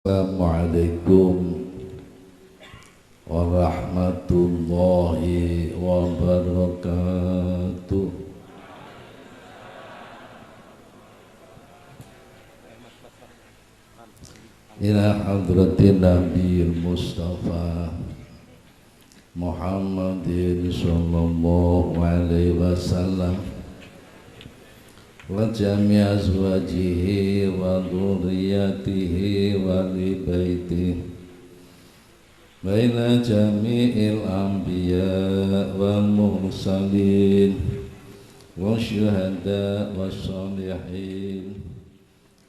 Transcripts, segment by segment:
Assalamualaikum warahmatullahi wabarakatuh. Ila hadratin Nabiil Mustafa Muhammadin sallallahu alaihi wasallam wa jami' azwajihi wa dhurriyyatihi wa li baitihi wa ila jami'il anbiya wal mursalin wa syuhada wa sholihin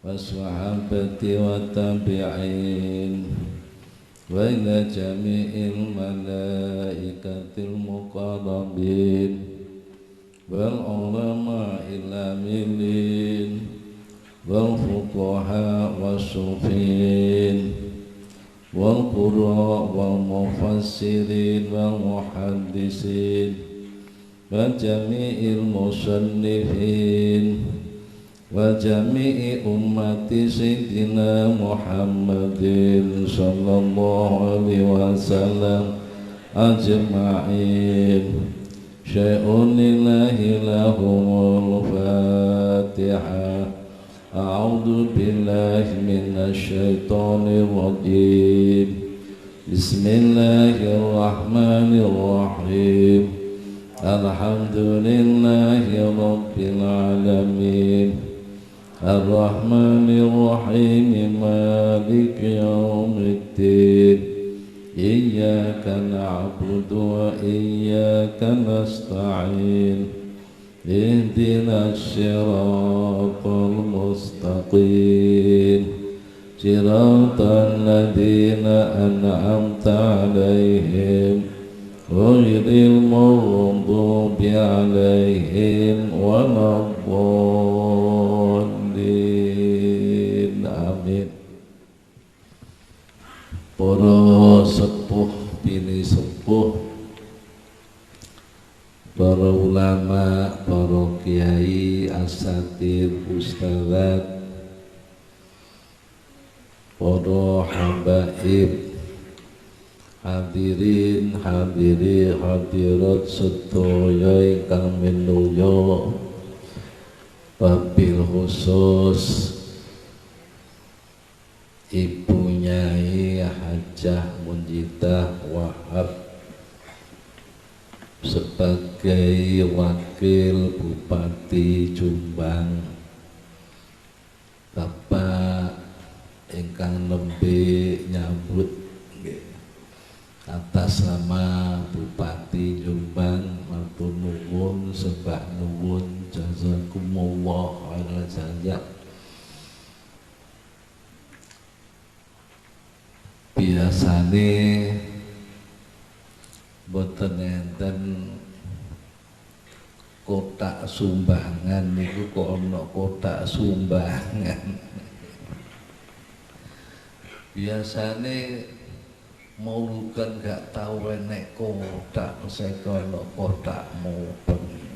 wa sahabati wa tabi'in wa ila jami'il malaikatil muqarrabin wal ulama'il amilin wal fuqaha was-sufin wal qurra wal mufassirin wal muhaddisin wa jami'il musannifin wa jami'i ummati sayyidina Muhammadin sallallahu alaihi wasallam ajma'in. Syai'un lillahi lahumul Fatiha. A'udzu billahi minasy syaithanir rajim. Bismillahirrahmanirrahim. Alhamdulillahi rabbil alamin. Ar-Rahmanir Rahim. Maliki yaumiddin. Iyyaka na'budu wa iyyaka nasta'in. Ihdinas siratal mustaqim. Siratal ladzina an'amta 'alaihim ghairil maghdubi 'alaihim waladdallin. Amin. Para sepuh bini sepuh, para ulama, para kiai, asatidz, ustadzat, para habaib, hadirin hadiri hadirat sedaya ingkang minuya, wabil khusus Ibu Nyai Hajah Munjidah Wahab sebagai Wakil Bupati Jombang, Bapak ingkang nembe nyambut atas nama Bupati Jombang, matur nuwun, sembah nuwun, jazakumullah khairan jazaa. Biasane boten enten kotak sumbangan niku kok ana kotak sumbangan. Biasane maulukan gak tau enek kotak, saya ana kotak mubeng.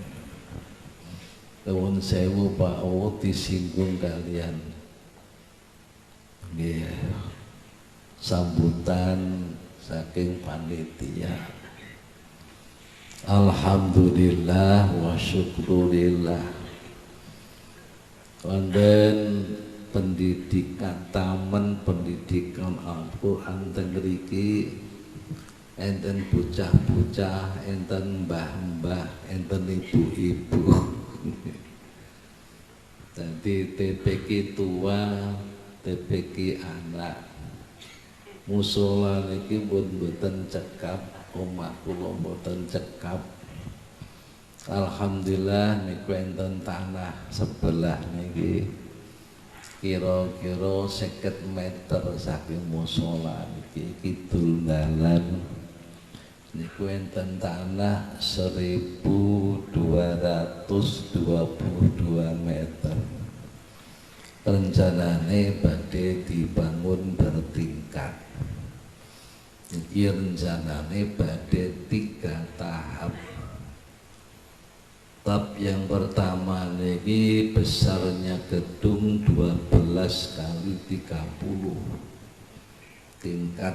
Nuwun sewu Pak O disinggung kalian. Nggih. Sambutan saking panitia. Alhamdulillah wa syukurillah. Wonten pendidikan taman pendidikan Al-Qur'an teng mriki enten bocah-bocah, enten mbah-mbah, enten ibu-ibu. Dadi TPQ tua, TPQ anak. Musola niki mboten cekap, omah kula mboten cekap. Alhamdulillah niku enten tanah sebelah niki kira-kira 50 meter saking musola niki kidul dalan niku enten tanah 1222 meter. Rencanane badhe dibangun bertingkat. Iki rencanane badhe 3 tahap. Tahap yang pertama niki besarnya gedung 12 kali 30. tingkat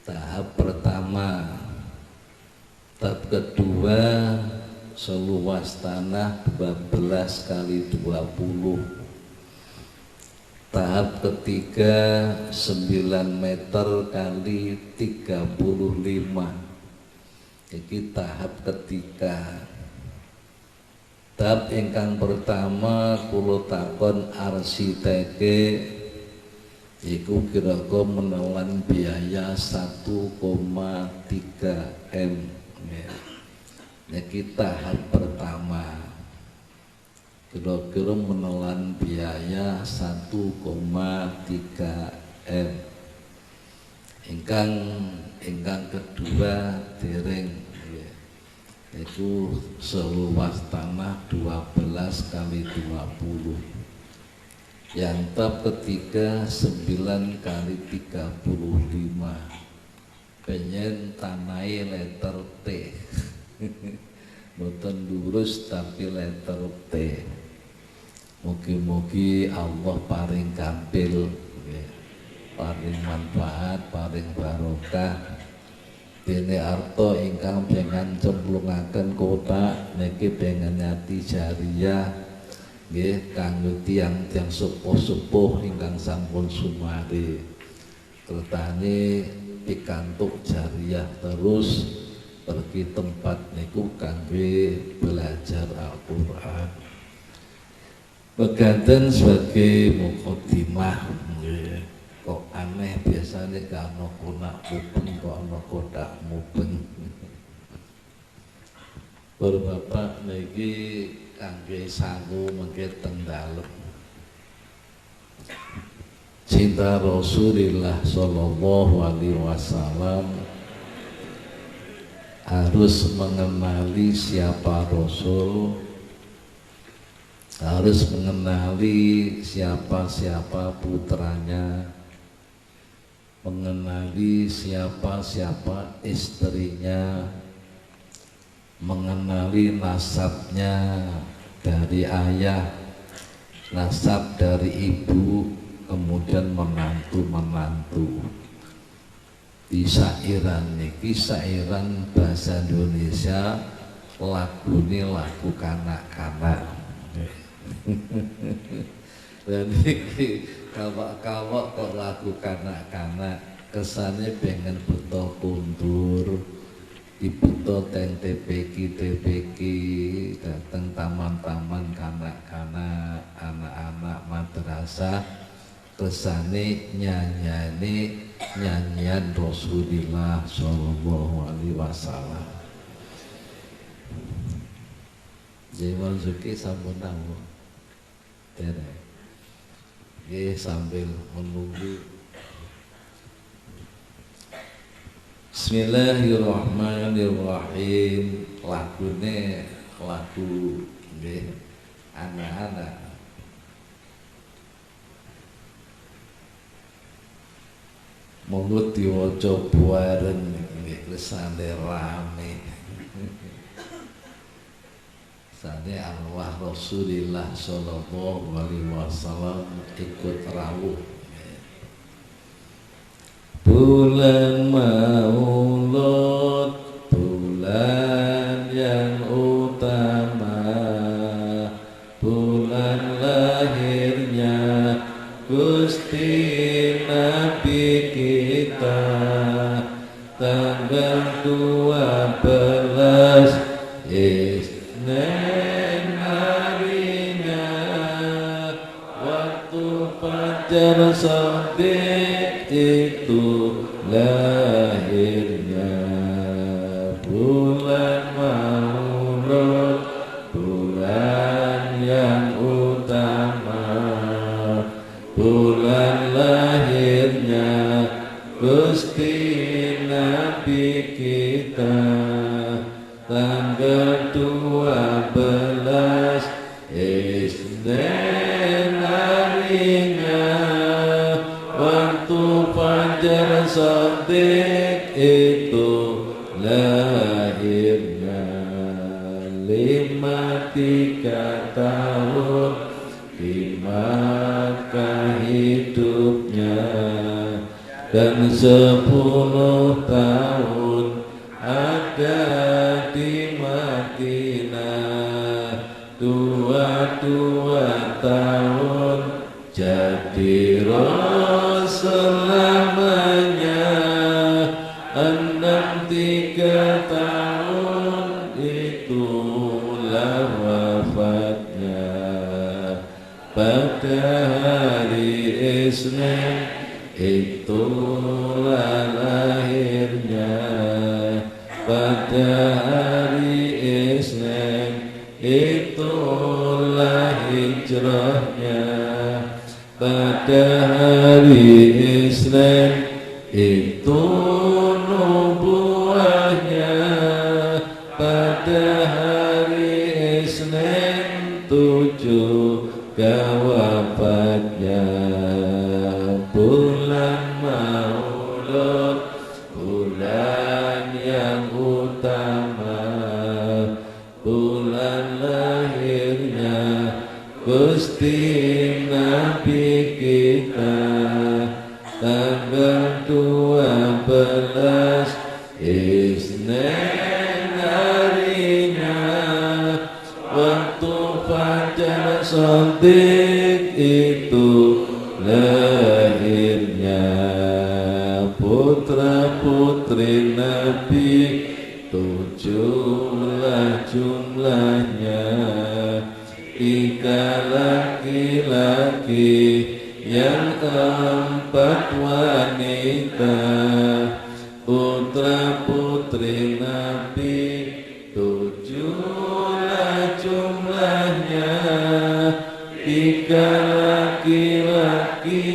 tahap pertama. Tahap kedua seluas tanah 12 kali 20. Tahap ketiga 9 meter kali 35. Ini tahap ketiga. Tahap ingkang pertama kula takon arsiteke iku kira-kira menelan biaya 1,3 M. Ini tahap pertama kira-kira menelan biaya 1,3 M. Ingkang kedua dereng itu seluas tanah 12 kali 20. Yang tahap ketiga 9 kali 35. Penyen tanai letter T. Boten lurus tapi letter T. Mugi-mugi Allah paring gampil, paring manfaat, paring barokah. Dene arto ingkang pengen cemplungaken kotak niki pengen nyati jariah nggih kanggo tiyang-tiyang sepuh-sepuh ingkang sampun sumari. Kertane pikantuk jariah terus pergi tempat niku kangge belajar Al-Qur'an. Beganten sebagai mukadimah nggih. Kok aneh biasanya gak ada konak mubeng, kok ada kotak mubeng. Bapak niki kangge sangu mengke teng dalem. Cinta Rasulullah sallallahu alaihi wasallam harus mengenali siapa Rasul, harus mengenali siapa-siapa putranya, mengenali siapa-siapa istrinya, mengenali nasabnya dari ayah, nasab dari ibu, kemudian menantu-menantu. Di sairan niki sairan bahasa Indonesia lagune lagu kanak-kanak. Dan ini kawak kok lagu kanak-kanak kesannya pengen beto kundur dibeto teng TPK dateng taman-taman kanak-kanak anak-anak madrasah kesannya nyanyian Rasulullah Shallallahu Alaihi Wasallam. Jadi Marzuki sampun tahu derek. Sambil menunggu. Bismillahirrahmanirrahim. Lagune lagu nggih anak-anak. Monggo diwaca bareng nggih lesane rame. Sane arwah Rasulullah sallallahu alaihi wasallam ikut rawuh. Bulan Maulud, bulan yang utama, bulan lahirnya Gusti Nabi kita, tanggal 12 Isnin harinya, waktu fajar shadiq itu lahirnya. Bulan Maulud, bulan yang utama, bulan lahirnya Gusti Nabi kita, tanggal 12 Isnin harinya, waktu fajar shadiq itu lahirnya. 53 tahun di Makkah hidupnya, dan 10 tahun ada di Madinah, 22 tahun jadi Rasul lamanya, 63 tahun itulah wafatnya. Pada hari Isnin itulah lahirnya, pada hari Isnin itulah hijrahnya, pada hari Isnin itu nubuahnya, pada hari Isnin 7 wafatnya. Bulan Maulud, bulan yang utama, bulan lahirnya Gusti Nabi kita, tanggal 12 Isnin harinya, waktu fajar shadiq itu lahirnya. Putra putri Nabi 7 jumlahnya, 3 laki-laki yang 4 wanita. Putra putri Nabi 7 jumlahnya, 3 laki-laki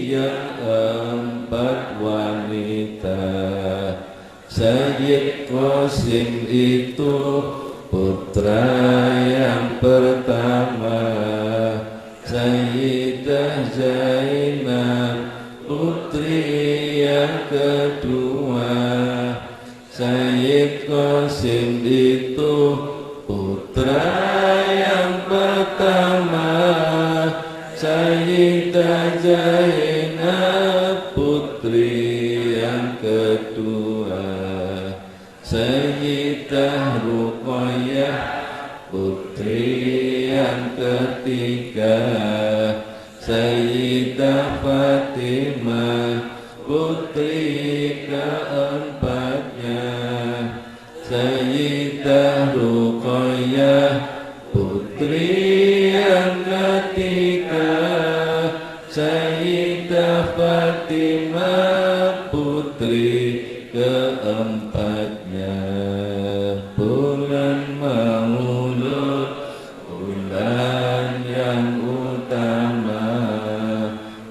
yang 4 wanita. Sayyid Qasim itu putra yang pertama, Sayyidah Zainab putri yang kedua. Sayyid Qasim itu putra yang pertama, Sayyidah Zainab putri yang kedua. Sayyidah Ruqayyah putri yang ketiga, Sayyidah Fatimah putri keempatnya. Sayyidah Ruqayyah putri yang ketiga, Sayyidah Fatimah putri keempatnya. Bulan Maulud, bulan yang utama,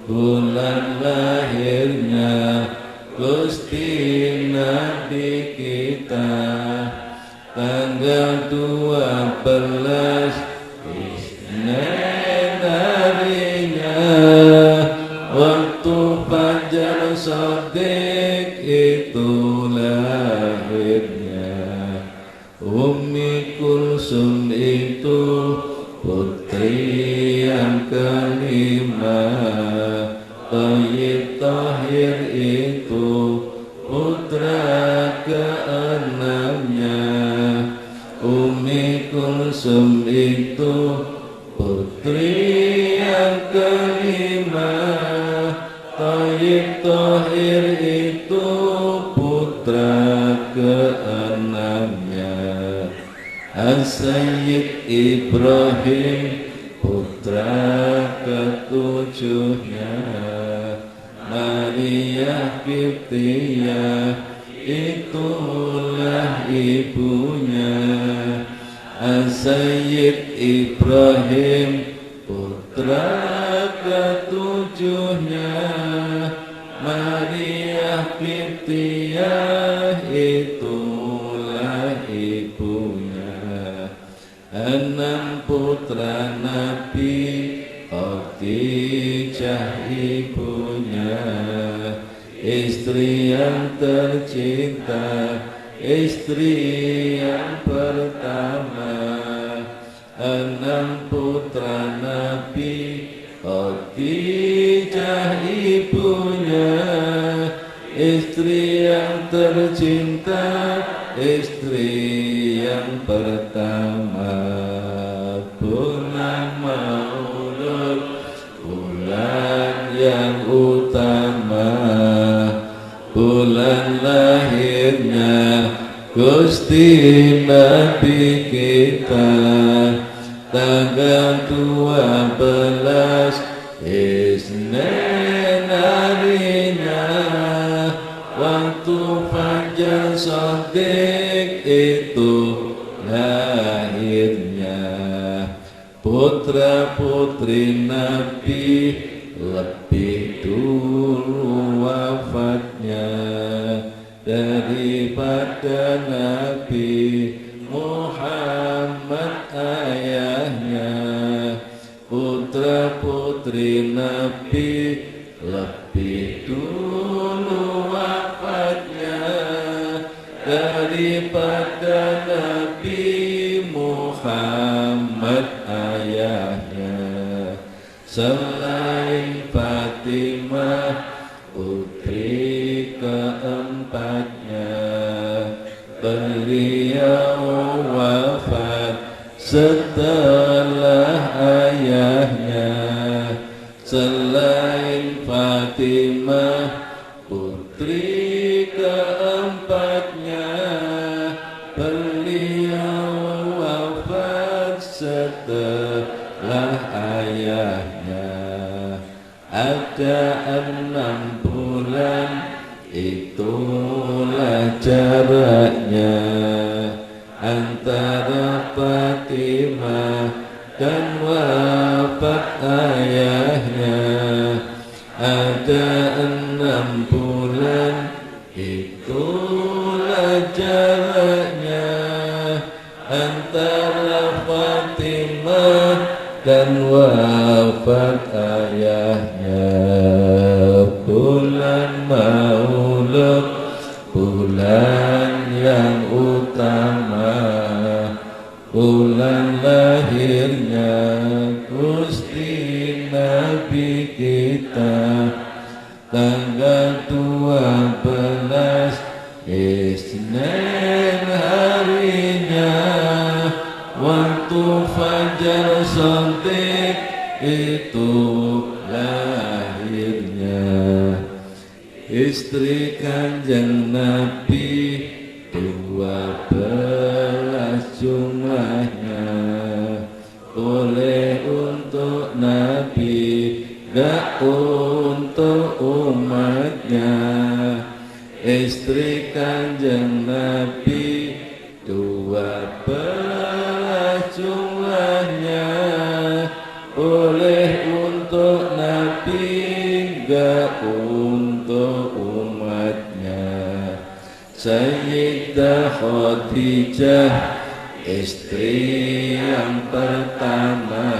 bulan lahirnya Gusti Nabi kita, tanggal 12 Isnin harinya, waktu fajar shadiq itu lahirnya. Ummi Kulsum itu putri yang kelima, Thayyib Tahir itu putra keenamnya. Ummi Kulsum itu putri yang kelima, Thayyib Tahir itu putra keenamnya. As-Sayyid Ibrahim putra ketujuhnya, Maria Kiptiyah itulah ibunya. As-Sayyid Ibrahim putra ketujuhnya, Maria Kiptiyah itulah ibunya. 6 putra Nabi, Khadijah ibunya, istri yang tercinta, istri yang pertama. 6 putra Nabi, Khadijah ibunya, istri yang tercinta, istri yang pertama. Bulan Maulud, bulan yang utama, bulan lahirnya Gusti Nabi kita. Tanggal 12 Isnin harinya, waktu fajar shadiq itu lahirnya. Putra putri Nabi lebih dulu wafatnya daripada Nabi Muhammad ayahnya. Putra putri Nabi lebih dulu wafatnya daripada Nabi Muhammad ayahnya. Selain Fatimah putri keempatnya, beliau wafat setelah ayahnya. Selain Fatimah putri keempatnya, beliau wafat setelah ayahnya. Ada 6 bulan, itulah jaraknya antara Fatimah dan wafat ayahnya. Ada 6 bulan, itulah jaraknya antara Fatimah dan wafat ayahnya. Bulan Maulud, bulan yang utama, bulan lahirnya Gusti Nabi kita. Tanggal 12 Isnin harinya, waktu fajar shadiq itu lahirnya. Istri Kanjeng Nabi 12 jumlahnya, boleh untuk Nabi, gak untuk umatnya. Istri Kanjeng Nabi 12 jumlahnya, boleh untuk Nabi, gak untuk umatnya. Sayyidah Khadijah, istri yang pertama,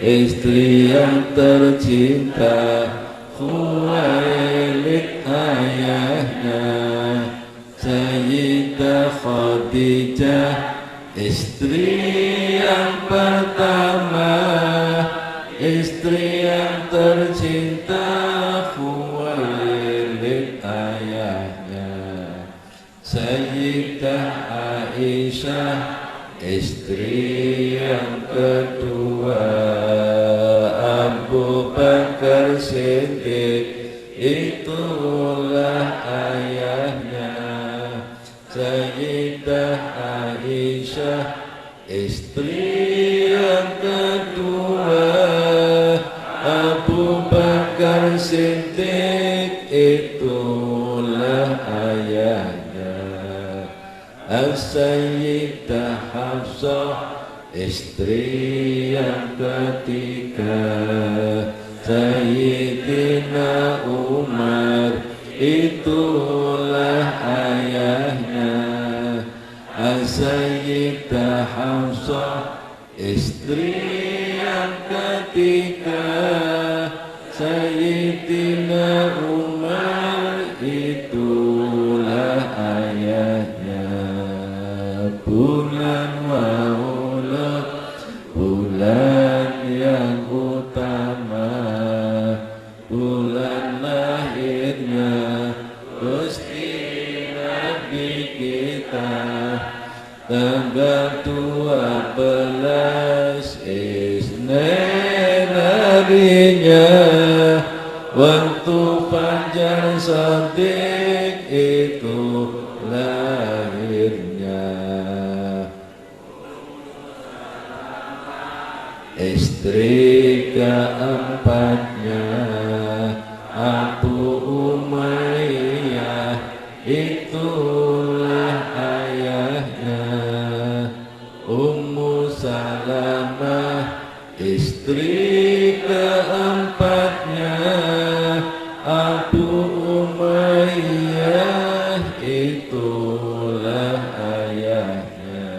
istri yang tercinta, Khuwailid ayahnya. Sayyidah Khadijah, istri yang pertama, istri yang tercinta, Khuwailid ayahnya. Sayyidah Aisyah, istri yang kedua, Abu Bakar Siddiq, itulah ayahnya. Sayyidah Aisyah, istri yang kedua, Abu Bakar Siddiq, itulah ayahnya. As-Sayyidah Hafsah, istri yang ketiga, Sayyidina Umar, itulah ayahnya. As-Sayyidah Hafsah, istri yang ketiga, Sayyidina Umar, itulah ayahnya. Bulan Maulud, bulan yang utama, bulan lahirnya tanggal 12 Isnin harinya, waktu Fajar Shadiq itu lahirnya. Istri keempatnya Abu Umayyah, itulah ayahnya. Ummu Salamah istri keempatnya Abu Umayyah, itulah ayahnya.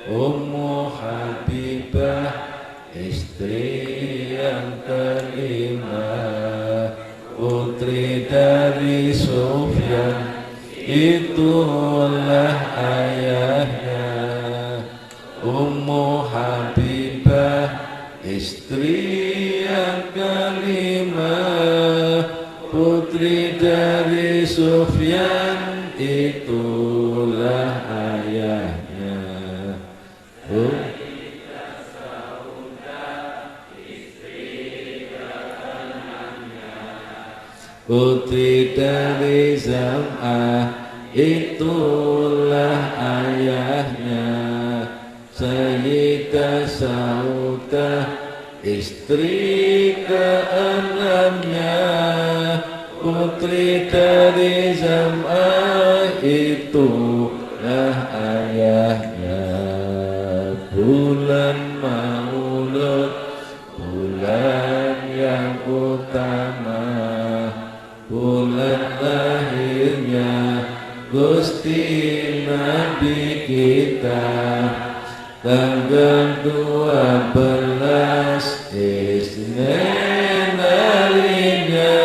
Ummu Habibah istri yang kelima, putri dari Sufyan, itulah ayahnya. Ummu Habibah istri yang kelima, putri dari Sufyan, itulah ayahnya. Putri dari Zam'ah, itulah ayahnya. Sayyidah Saudah istri keenamnya, putri dari Zam'ah, itulah ayahnya. Bulan Maulud, bulan yang utama, bulan lahirnya Gusti Nabi kita, tanggal 12 Isnin harinya,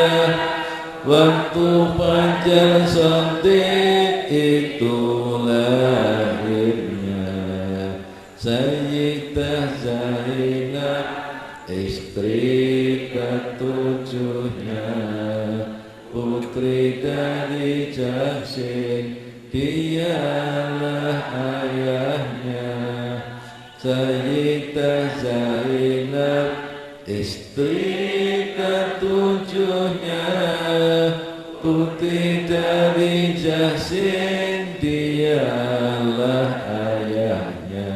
waktu Fajar Shadiq itu lahirnya. Sayyidah Zainab istri ketujuhnya, putri dari Jahsin, dialah ayahnya. Sayyidah Zainab istri ketujuhnya, putri dari Jahsin, dialah ayahnya.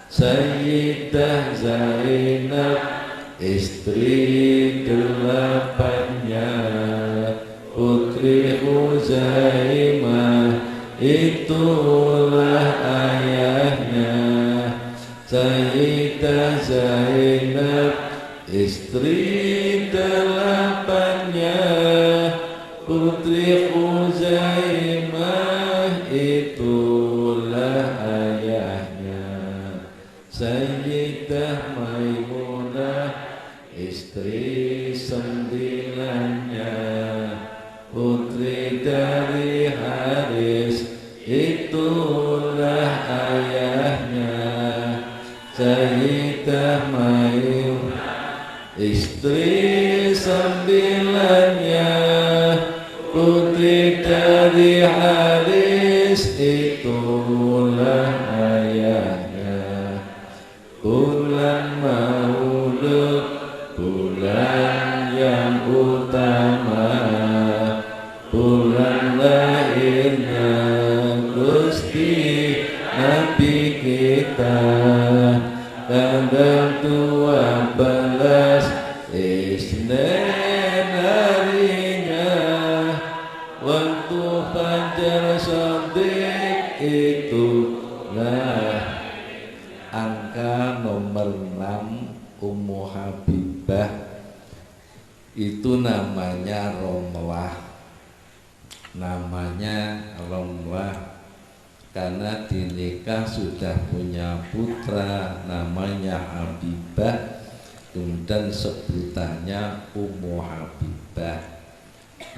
Sayyidah Zainab istri delapannya, putri Huzaimah, itulah ayahnya. Sayyidah Zainab istri delapannya, putri Huzaimah, itulah ayahnya. Sayyidah Maimunah istri sembilannya, putri dari Haris, itulah ayahnya. Sayyidah Maimunah istri sembilannya, putri dari Haris, itulah ayahnya. Bulan Maulud, bulan yang utama, bulan lahirnya Gusti Nabi kita, tanggal 12 Isnin harinya, waktu Fajar Shadiq itulah. Angka nomor 6 Ummu Habibah itu namanya Romlah. Namanya Romlah karena dinikah sudah punya putra namanya Habibah, kemudian sebutannya Ummu Habibah.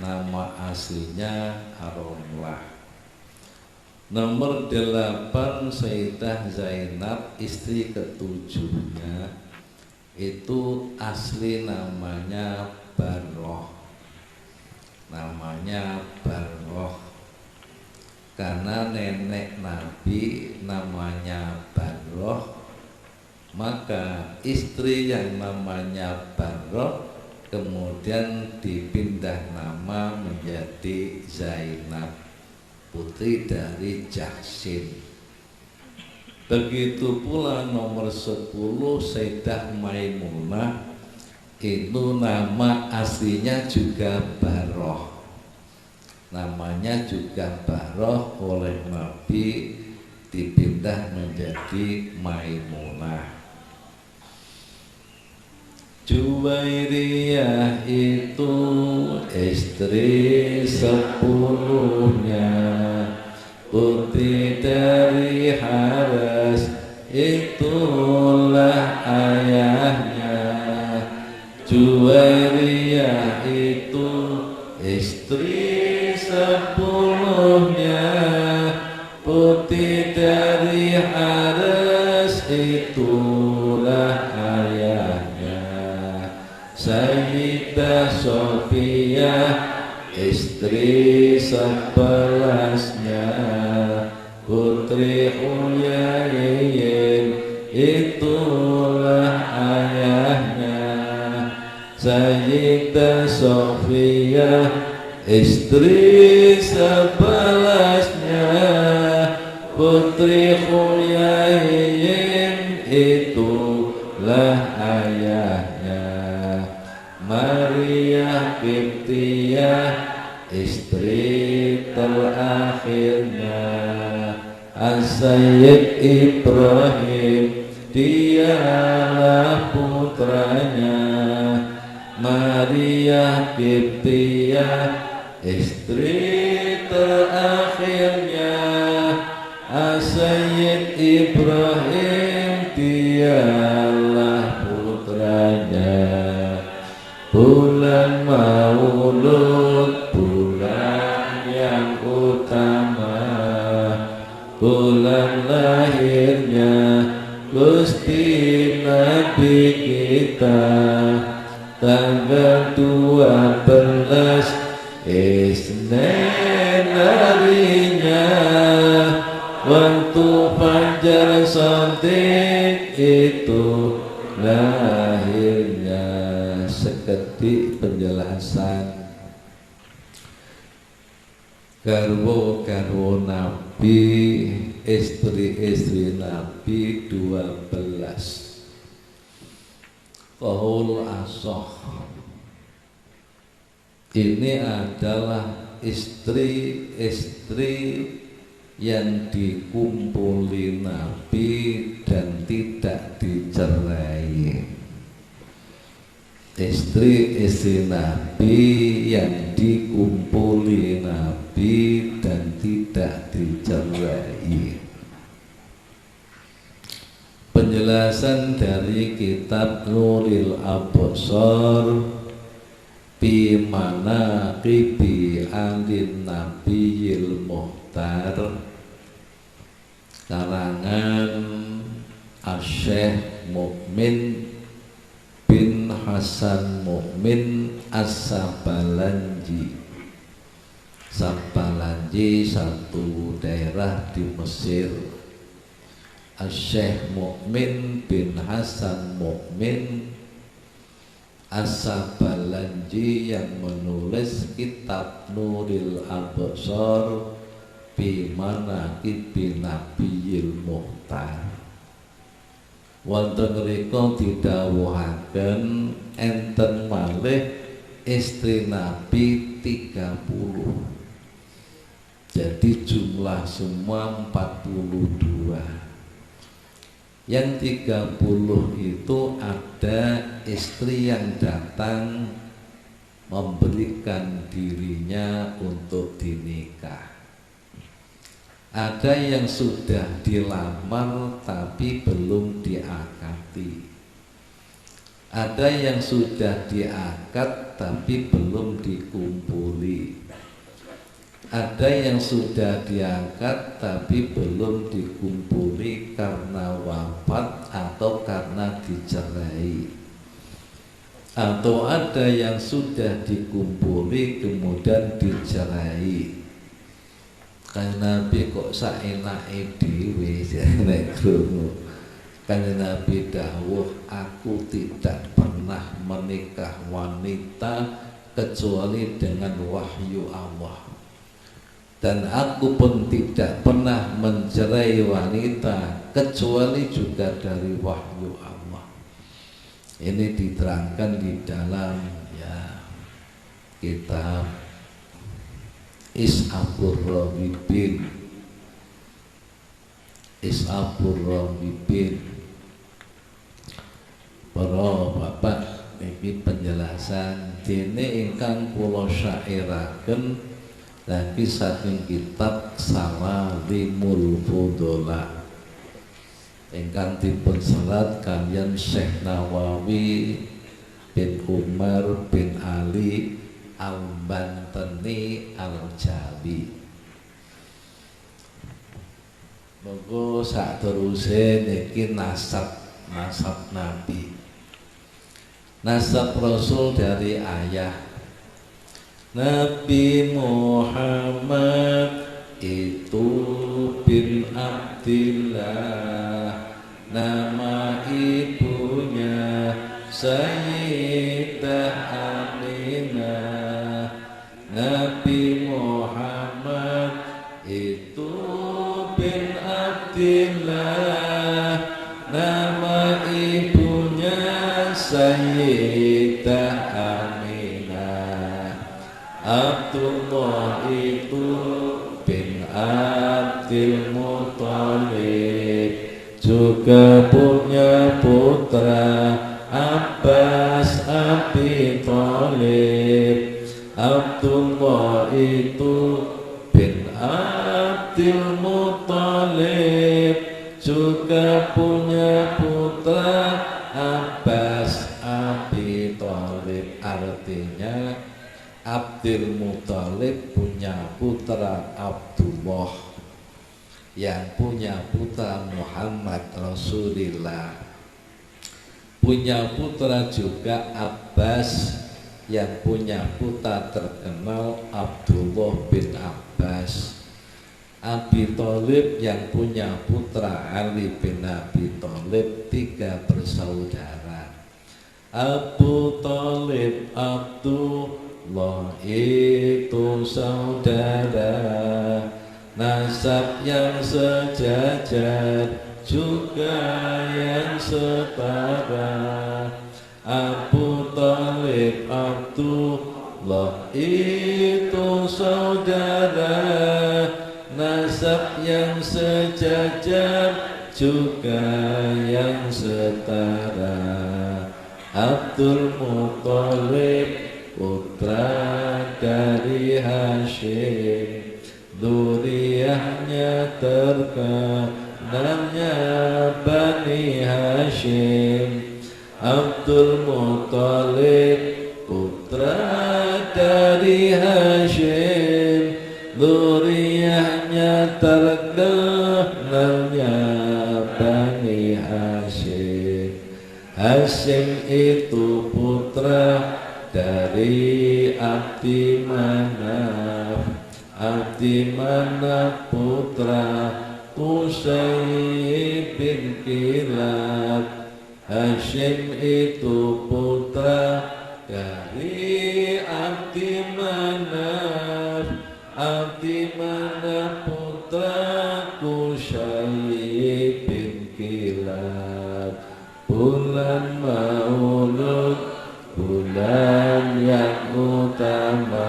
Nama aslinya Romlah. Nomor 8 Sayyidah Zainab istri ketujuhnya, itu asli namanya Barroh. Namanya Barroh karena nenek Nabi namanya Barroh, maka istri yang namanya Barroh kemudian dipindah nama menjadi Zainab, putri dari Jahsin. Begitu pula nomor 10 Sayyidah Maimunah, itu nama aslinya juga Barroh, namanya juga Barroh, oleh Nabi dipindah menjadi Maimunah. Juwairiyah itu istri 10-nya, putri dari Haras, itulah ayahnya. Juwairiyah itu istri 10-nya, putri dari Haras, itulah ayahnya. Sayyidah Sofiyah istri 11-nya, putri Uyaiyin, itulah ayahnya. Sayyidah Sofiyah istri 11-nya, putri Uyaiyin, itulah ayahnya. Maria Qibtiyah istri terakhirnya, As-Sayyid Ibrahim dialah putranya. Maria Qibtiyah istri terakhirnya, As-Sayyid Ibrahim dialah putranya. Bulan Maulud, bulan yang utama, bulan lahirnya Gusti Nabi kita, tanggal 12 Isnin harinya, waktu fajar shadiq itu lahirnya. Seketik penjelasan garwo-garwo Nabi, istri-istri Nabi 12. Qaul ashah, ini adalah istri-istri yang dikumpuli Nabi dan tidak dicerai. Istri-istri Nabi yang dikumpuli Nabi dan tidak dicerai. Penjelasan dari kitab Nuril Absar Bi Manaqibi Alin Nabiyil Muhtar, karangan Asy-Syaikh Mukmin bin Hasan Mukmin As-Sabalanji. Sabalanji satu daerah di Mesir. Asy-Syaikh Mukmin bin Hasan Mukmin As-Sabalanji yang menulis kitab Nuril Absar Bi Manaqibi Nabiyil Muhtar. Wonten mriku didhawuhaken enten malih istri Nabi 30. Jadi jumlah semua 42. Yang 30 itu ada istri yang datang memberikan dirinya untuk dinikah. Ada yang sudah dilamar tapi belum diakati. Ada yang sudah diakad tapi belum dikumpuli. Ada yang sudah diangkat tapi belum dikumpuli karena wafat atau karena dicerai. Atau ada yang sudah dikumpuli kemudian dicerai. Kanjeng Nabi kok saenake dhewe nek krungu. Kanjeng Nabi dawuh, aku tidak pernah menikah wanita kecuali dengan wahyu Allah, dan aku pun tidak pernah mencerai wanita kecuali juga dari wahyu Allah. Ini diterangkan di dalam ya kitab Is'abur Rahibin. Para bapak, ini penjelasan dene ingkang kula syairaken lagi saking kitab Sawalimul Fudola ingkang dipun serat kalian Syekh Nawawi bin Umar bin Ali Al-Bantani Al-Jawi. Monggo sateruse niki nasab Nabi. Nasab Rasul dari ayah Nabi Muhammad itu bin Abdillah, nama ibunya Sayyidah Aminah. Nabi Muhammad itu bin Abdillah, nama ibunya Sayyidah Aminah. Abdullah itu bin Abdul Muthalib, juga punya putra Abbas Abi Thalib. Abdullah itu bin Abdul Muthalib, juga punya putra Abbas Abi Thalib. Artinya Abdul Muthalib punya putra Abdullah, yang punya putra Muhammad Rasulullah, punya putra juga Abbas, yang punya putra terkenal Abdullah bin Abbas. Abi Thalib yang punya putra Ali bin Abi Thalib, 3 bersaudara. Abu Thalib Abdullah itu saudara, nasab yang sejajar juga yang setara. Abu Thalib Abdullah itu saudara, nasab yang sejajar juga yang setara. Abdul Muthalib putra dari Hashim, dzurriyyahnya terkenalnya Bani Hashim. Abdul Muthalib putra dari Hashim, dzurriyyahnya terkenalnya Bani Hashim. Hashim itu putra dari Abdi Manaf, Abdi Manaf putra Qusay bin Kilab. Hashim itu putra dari Abdi Manaf, Abdi Manaf putra Qusay bin Kilab. Bulan Maulud, bulan yang utama,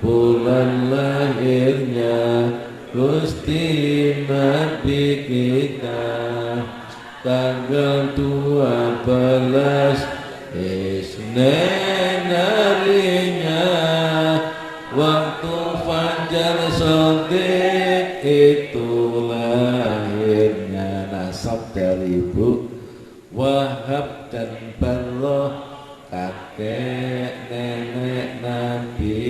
bulan lahirnya Gusti Nabi kita. Tanggal 12 Isnin harinya, waktu fajar shadiq itu lahirnya. Nasab dari Ibu Wahab dan Barroh, kakek nenek Nabi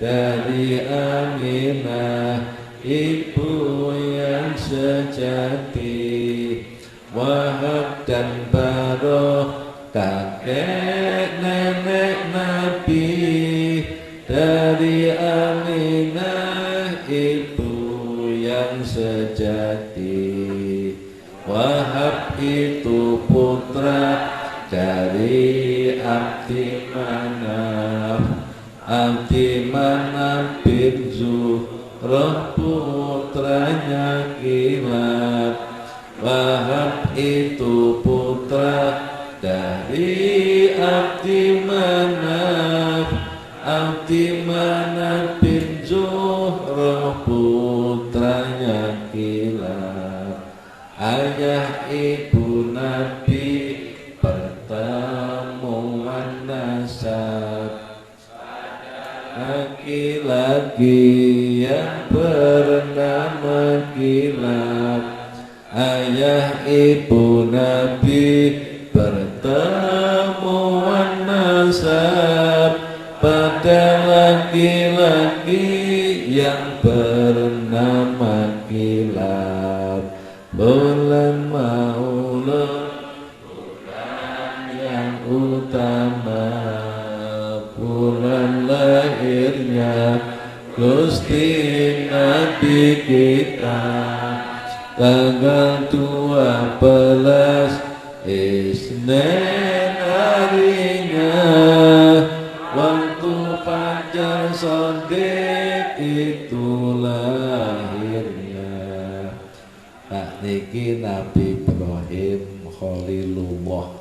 dari Aminah, ibu yang sejati. Wahab dan Barroh, kakek nenek Nabi dari Aminah, Manaf Abdi Manaf bin Zuhrah putranya Kilab. Wahab itu putra dari Abdi Manaf. Abdi Manaf bin Zuhrah putranya Kilab. Ayah ibu Nabi pertemuan nasab. Laki-laki yang bernama Kilab. Ayah ibu Nabi pertemuan nasab pada laki-laki yang bernama Kilab. Bulan Maulud, bulan yang utama, bulan lahirnya Gusti Nabi kita. Tanggal 12 Isnin harinya, waktu fajar shadiq itu lahirnya. Pak niki Nabi Ibrahim Khalilullah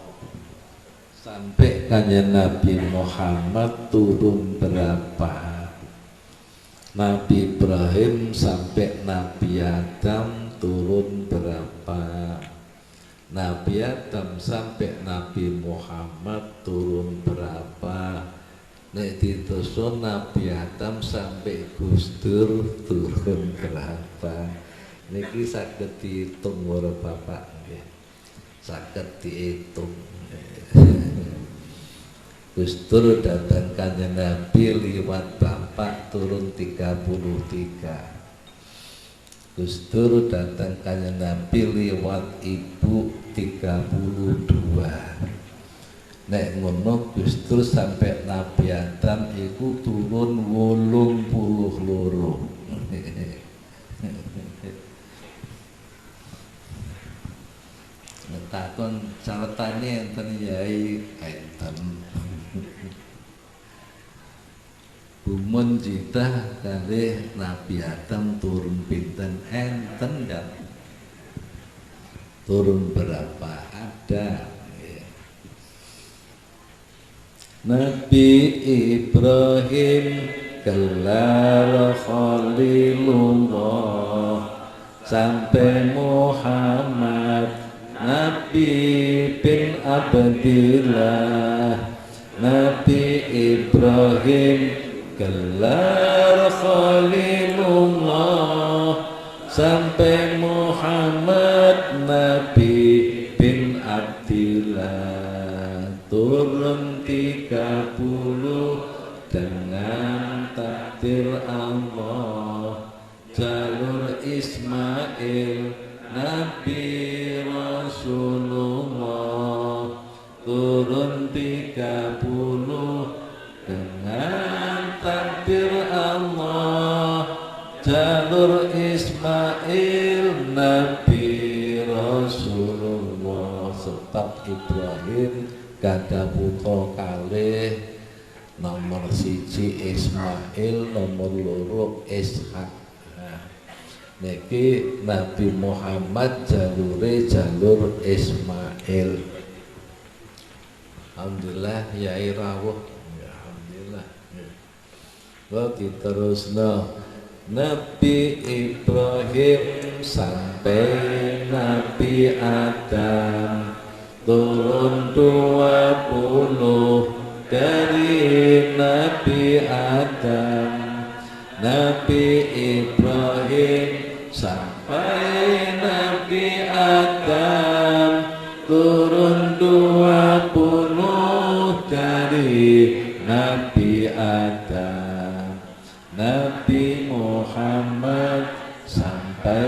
sampai kanjeng Nabi Muhammad turun berapa? Nabi Ibrahim sampai Nabi Adam turun berapa? Nabi Adam sampai Nabi Muhammad turun berapa? Nek ditusun Nabi Adam sampai Gus Dur turun berapa? Niki saged dihitung ora Bapak nggih. Saged dihitung. Gus Dur datang kanjeng Nabi liwat bapak turun 33. Gus Dur datang kanjeng Nabi liwat ibu 32. Nek ngono Gus Dur sampai Nabi Adam iku turun 82. Takon caretane enten yai enten. Bumun cita kali Nabi Adam turun pinten enten kan? Turun berapa ada? Nabi Ibrahim gelar Khalilullah sampai Muhammad Nabi bin Abdillah. Nabi Ibrahim gelar Khalilullah sampai Muhammad Nabi bin Abdillah. Turun 30 dengan takdir Allah. Jalur Ismail Nabi Rasulullah. Turun 30 dengan takdir Allah. Jalur Ismail Nabi Rasulullah. Sebab Ibrahim gada putra kalih, nomor 1 Ismail, nomor 2 Ishak. Niki Nabi Muhammad jalure jalur Ismail. Alhamdulillah yai rawuh. Alhamdulillah. Wa diterusno Nabi Ibrahim sampai Nabi Adam turun 20 dari Nabi Adam. Nabi Ibrahim sampai Nabi Adam turun 20 dari Nabi Adam. Nabi Muhammad sampai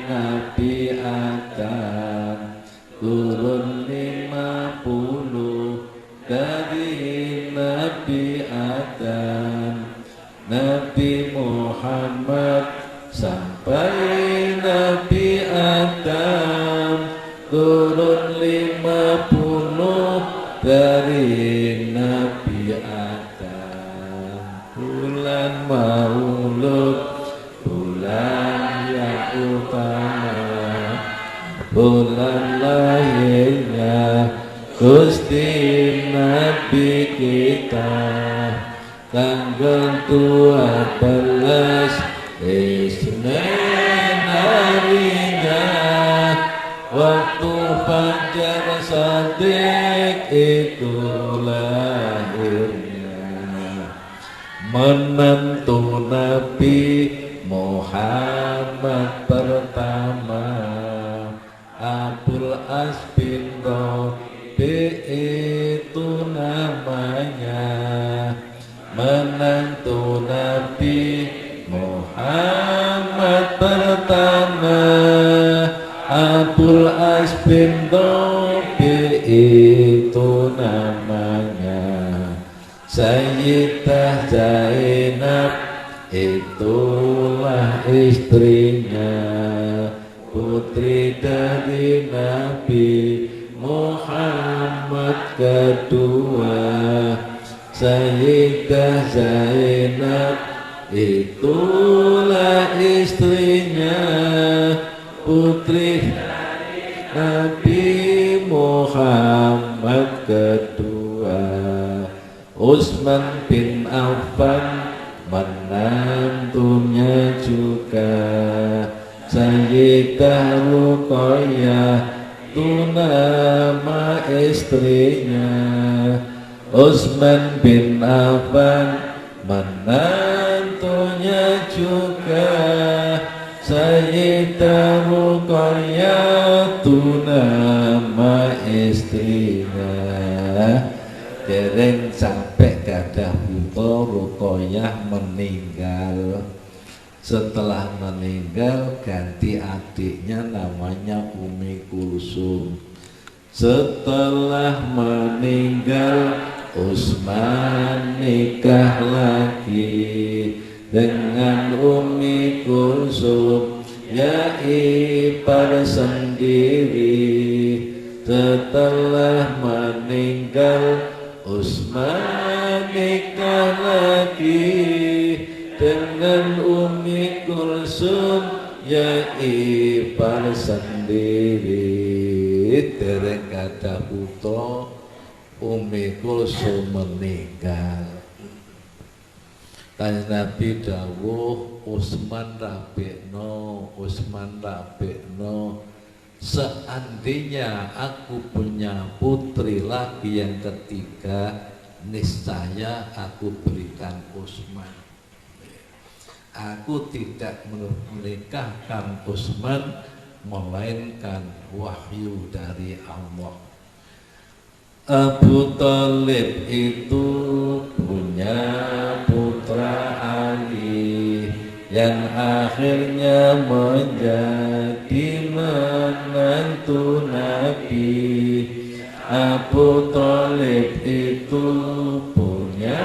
Nabi Adam turun 50 dari Nabi Adam. Nabi Muhammad sampai Nabi Adam turun 50 dari Nabi maulud bulan yang utama, bulan lahirnya Gusti Nabi kita, tanggal 12 Isnin harinya, waktu fajar shadiq itu lahirnya, menantu Nabi Muhammad pertama, Abul As bin Rabi itu namanya, menantu Nabi Muhammad pertama, Abul As bin Rabi itu namanya, Sayyidah Zainab itulah istrinya, putri dari Nabi Muhammad kedua, Sayyidah Zainab itulah istrinya, putri Nabi Muhammad kedua, Utsman bin Affan menantunya juga, Sayyidah Ruqayyah itu nama istrinya, Utsman bin Affan menantunya juga, Sayyidah Ruqayyah itu nama istrinya. Dereng sampai gadah putra Ruqayyah meninggal. Setelah meninggal ganti adiknya namanya Umi Kulsum. Setelah meninggal Utsman nikah lagi dengan Umi Kulsum, ya ipar sendiri. Setelah meninggal Utsman nikah lagi dengan Umi Kulsum, ya ipar sendiri. Dereng kathah putra Umi Kulsum meninggal. Kanjeng Nabi dawuh, Utsman rabekno, Utsman rabekno, seandainya aku punya putri lagi yang ketiga, niscaya aku berikan Utsman. Aku tidak menikahkan Utsman melainkan wahyu dari Allah. Abu Thalib itu punya putra Ali yang akhirnya menjadi menantu Nabi. Abu Thalib itu punya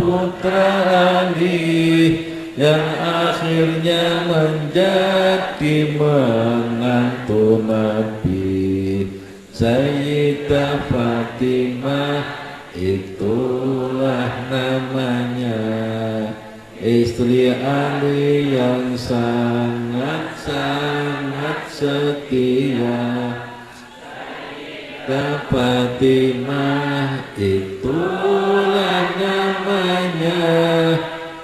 putra Ali yang akhirnya menjadi menantu Nabi. Sayyidah Fatimah itulah namanya, istri Ali yang sangat-sangat setia. Sayyidah Fatimah itulah namanya,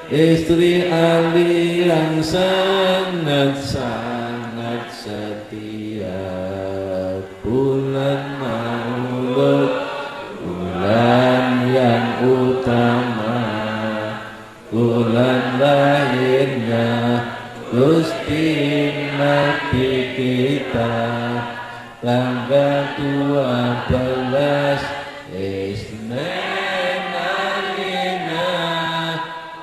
istri Ali yang sangat-sangat setia. Bulan Maulud, bulan yang utama, bulan lahirnya Gusti Nabi kita, tanggal 12 Isnin harinya,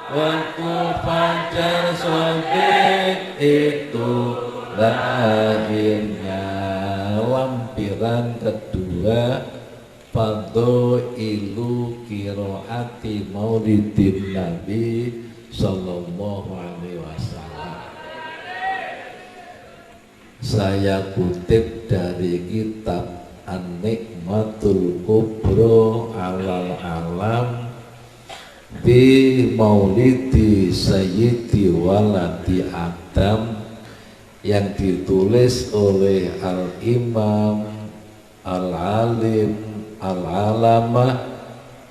waktu fajar shadiq itu lahirnya. Lampiran kedua, Fadhailu qiraati Maulidin Nabi sallallahu alaihi wasallam. Saya kutip dari kitab An-Nikmatul Kubra Alal Alam bi maulidi sayyidi waladi Adam yang ditulis oleh Al-Imam Al-Alim Al-Alamah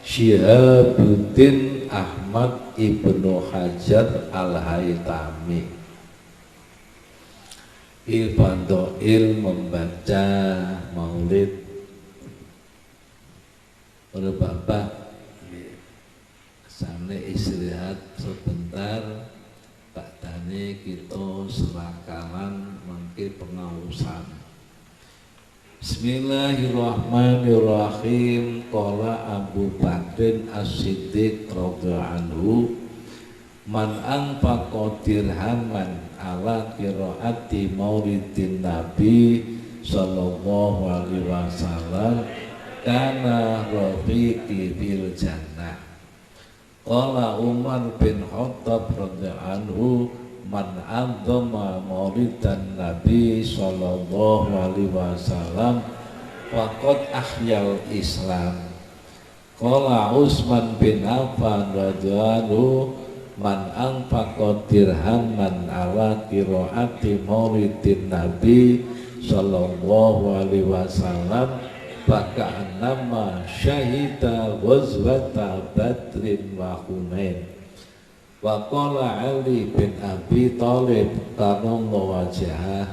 Syihabuddin Ahmad Ibnu Hajar Al-Haytami. Il membaca maulid. Oleh Bapak kesana istirahat sebentar, Pak Dani kita serakalan mengke pengausan. Bismillahirrahmanirrahim. Qala Abu Bakrin As-Siddiq radhiyallahu anhu, man anfaqa dirhaman ala qiraati maulidin Nabi sallallahu alaihi wasallam kana rafiqi fil jannah. Qala Umar bin Khattab radhiyallahu anhu, man adzama maulidan Nabi sallallahu alaihi wasallam faqad ahyal Islam. Qala Utsman bin Affan radhiyallahu anhu, man anfaqa dirhaman ala qiraati maulidin Nabi sallallahu alaihi wasallam faka'annama syahida ghazwata Badrin wa Hunain. Wa qala Ali bin Abi Thalib karramallahu wajhah,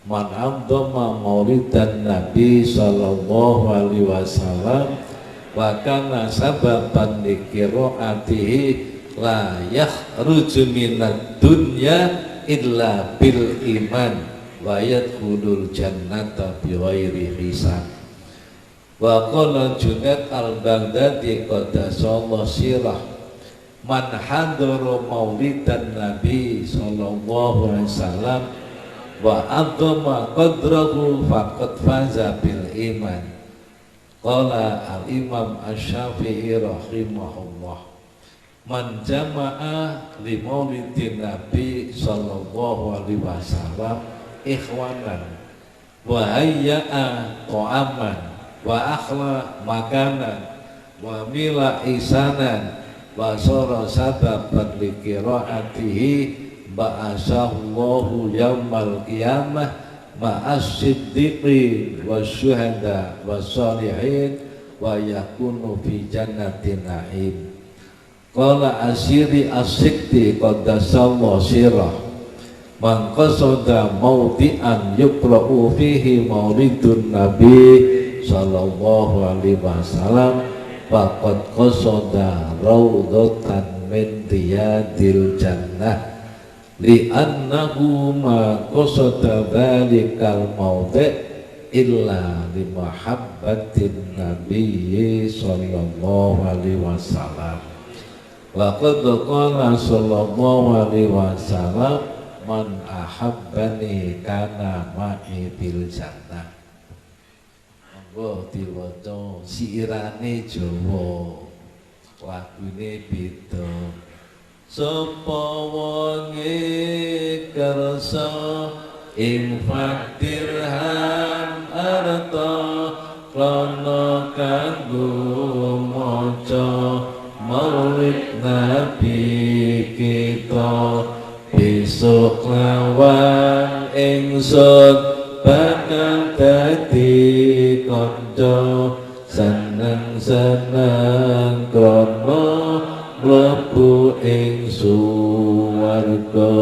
man amdama maulidan Nabi sallallahu alaihi wasallam wa kana sababan liqiraatihi la yakhruju minad dunya illa bil iman wa yadkhulul jannata bighairi hisab. Wa qala Junaid al-Baghdadi qaddasallahu sirah, man hadara maulidan Nabi sallallahu alaihi wasallam wa adzama qadrahu faqad faza bil iman. Qala al-Imam Asy-Syafi'i rahimahullah, man jama'a li maulidin Nabi sallallahu alaihi wasallam ikhwanan wa hayya'a ta'aman wa akhla makanan wa mila isanan wa sara sababan li qiraatihi ba'asallahu yaumal qiyamah ma'as siddiqin wasyuhada wassalihin wa yakunu fi jannatin na'im. Qala Asyiri as-Sikti qaddasallahu sirah, man qasada mawdi'an yuqra'u fihi maulidun Nabi sallallahu alaihi wasallam faqad qasada raudhatan min riyadil jannah li'annahu ma qasada dhalikal mawdi' illa li mahabbatin Nabi sallallahu alaihi wasallam. Laqad qala sallallahu alaihi wasallam, man ahabbani kana ma'i bil jannah. Monggo diwaca siirane Jawa, lagune beda. Sapa wonge kersa infak dirham arta krana kanggo maca maulid Nabi kita, besok lawan ingsun bakal dadi kanca seneng-seneng krana mlebu ing swarga.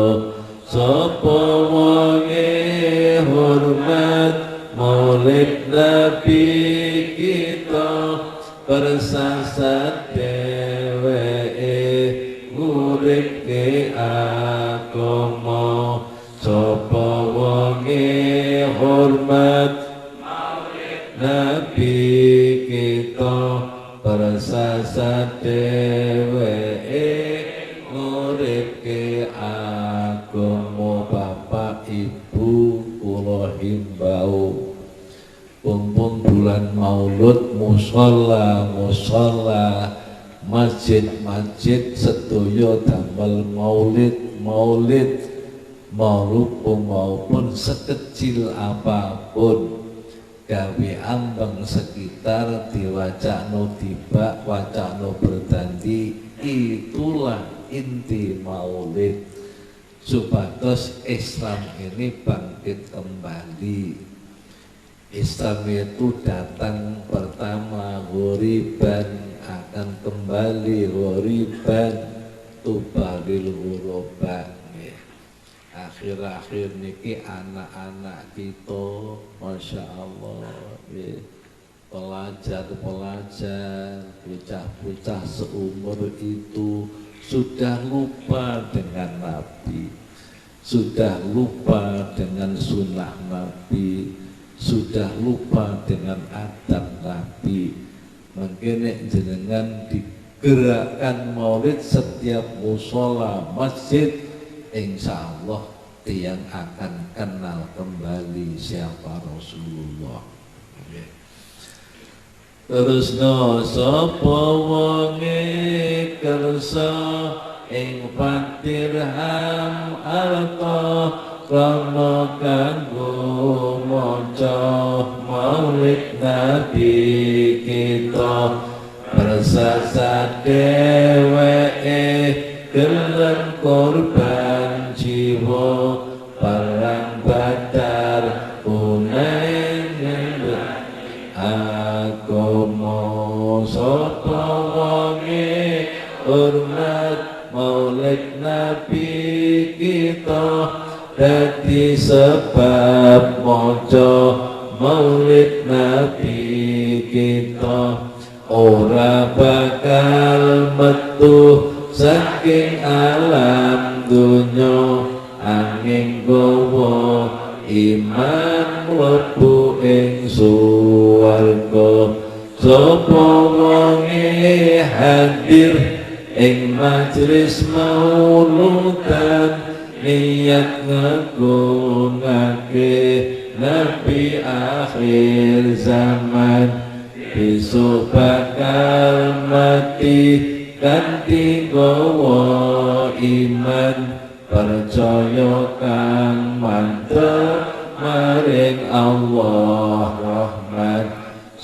Sapa wonge hormat maulid Nabi kita, bersasat dheweke nguripke agama. Sapa wonge hormat maulid Nabi kita, bersasat dheweke nguripke agama. Bapak Ibu kula himbau, mumpung bulan Maulud, mushola masjid-masjid sedaya damel maulid maupun sekecil apapun, gawe ambang sekitar diwacakno tibak wacakno berdanti. Itulah inti maulid, supados Islam ini bangkit kembali. Islam itu datang pertama ghoriban, akan kembali ghoriban, tubalil ghuraba. Akhir-akhir niki anak-anak kita Masya Allah, pelajar-pelajar, bocah-bocah seumur itu sudah lupa dengan Nabi, sudah lupa dengan sunnah Nabi, sudah lupa dengan adab Nabi. Mungkin jenengan digerakkan maulid setiap musola masjid, insya Allah tiang akan kenal kembali siapa Rasulullah. Terus no sapa wonge kersa ing patirham arta krana kanggo maca maulid Nabi kita, bersasa dheweke gelem korban jiwa perang Badar Hunain agama. Sapa wonge hormat maulid Nabi kita, dadi sebab maca maulid Nabi kita, ora bakal metu saking alam dunya, angin gawa iman mlebu ing swarga. Sapa wonge hadir ing majelis mauludan, niat ngagungake Nabi akhir zaman, besok bakal mati kanthi gawa iman, percaya kang mantep maring Allah rahmat.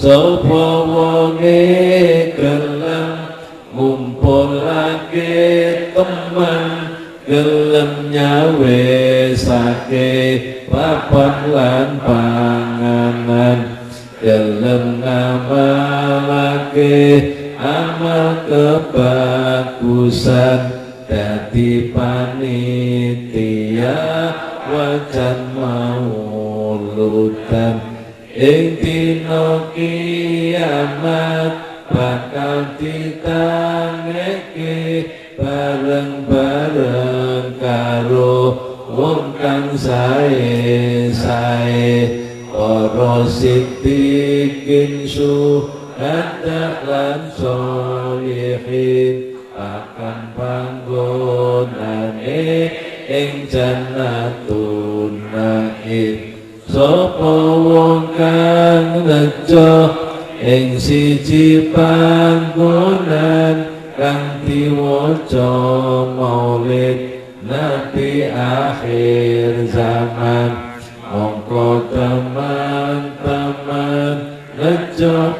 Sapa wonge gelem ngumpulake teman, gelem nyawesake papan lan panganan, gelem ngamalake amal kebagusan, dadi panitia wajan mauludan. Ing dina kiamat bakal ditangeke bareng-bareng karo wong kang sae-sae, para siddiqin syuhada lan sholihin, akan panggonane ing jannatun naim. Sapa wong kang nejo ing siji panggonan kang diwaca maulid Nabi akhir zaman, mongko teman-teman nejo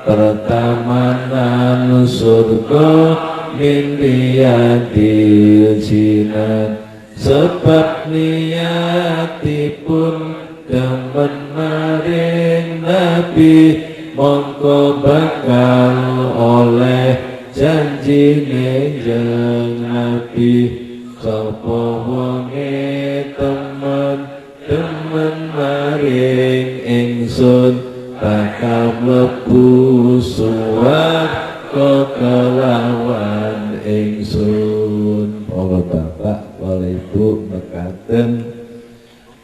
pertamanan surga min riyadil jinan. Sebab niatipun demen maring Nabi, mongko bakal oleh janjine jeng Nabi. Sapa wonge temen maring ingsun, bakal mlebu swarga kelawan ingsun. Bapak oleh Ibu mekaten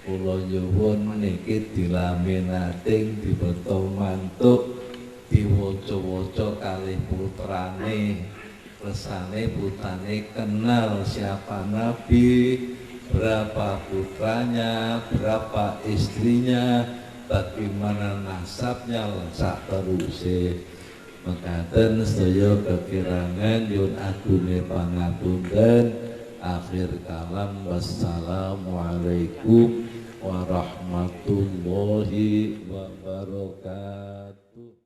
kula nyuwun niki dilaminating dibeto mantuk diwaca-waca kalih putrane, resane putrane kenal siapa Nabi, berapa putranya, berapa istrinya, bagaimana nasabnya, sak teruse. Mekaten sedaya kekirangan yun agune pangapunten. Akhir kalam, wassalamualaikum warahmatullahi wabarakatuh.